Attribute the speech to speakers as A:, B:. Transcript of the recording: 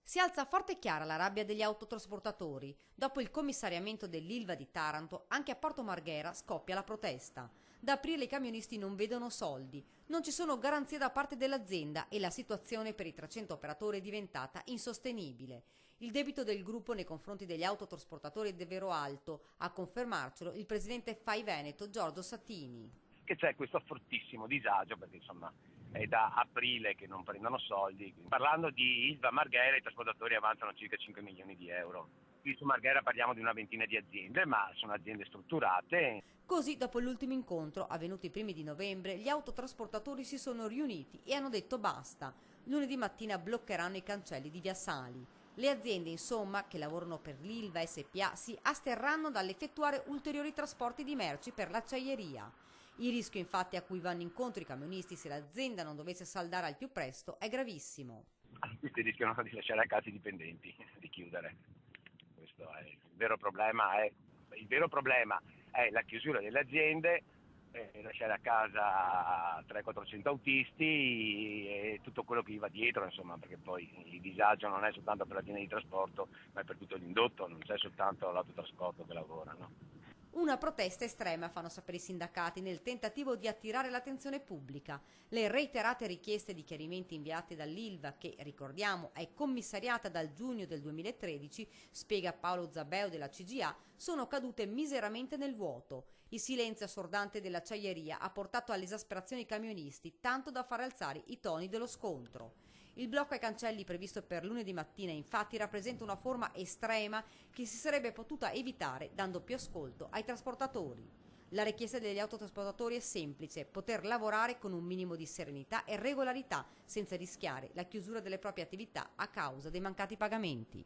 A: Si alza forte e chiara la rabbia degli autotrasportatori. Dopo il commissariamento dell'Ilva di Taranto, anche a Porto Marghera scoppia la protesta. Da aprile i camionisti non vedono soldi, non ci sono garanzie da parte dell'azienda e la situazione per i 300 operatori è diventata insostenibile. Il debito del gruppo nei confronti degli autotrasportatori è davvero alto, a confermarcelo il presidente FAI Veneto Giorgio Sattini.
B: Che c'è questo fortissimo disagio perché insomma è da aprile che non prendono soldi. Parlando di Ilva Marghera i trasportatori avanzano circa 5 milioni di euro. Qui su Marghera parliamo di una ventina di aziende, ma sono aziende strutturate.
A: Così, dopo l'ultimo incontro, avvenuto i primi di novembre, gli autotrasportatori si sono riuniti e hanno detto basta. Lunedì mattina bloccheranno i cancelli di Via Sali. Le aziende, insomma, che lavorano per l'Ilva SPA si asterranno dall'effettuare ulteriori trasporti di merci per l'acciaieria. Il rischio infatti a cui vanno incontro i camionisti se l'azienda non dovesse saldare al più presto è gravissimo.
B: Questi rischiano di lasciare a casa i dipendenti, di chiudere. Questo è il vero problema. Il vero problema è la chiusura delle aziende, lasciare a casa 300-400 autisti e tutto quello che gli va dietro, insomma, perché poi il disagio non è soltanto per l'azienda di trasporto, ma è per tutto l'indotto, non c'è soltanto l'autotrasporto che lavora, no?
A: Una protesta estrema, fanno sapere i sindacati, nel tentativo di attirare l'attenzione pubblica. Le reiterate richieste di chiarimenti inviate dall'Ilva, che, ricordiamo, è commissariata dal giugno del 2013, spiega Paolo Zabeo della CGA, sono cadute miseramente nel vuoto. Il silenzio assordante dell'acciaieria ha portato all'esasperazione i camionisti, tanto da far alzare i toni dello scontro. Il blocco ai cancelli previsto per lunedì mattina infatti rappresenta una forma estrema che si sarebbe potuta evitare dando più ascolto ai trasportatori. La richiesta degli autotrasportatori è semplice: poter lavorare con un minimo di serenità e regolarità senza rischiare la chiusura delle proprie attività a causa dei mancati pagamenti.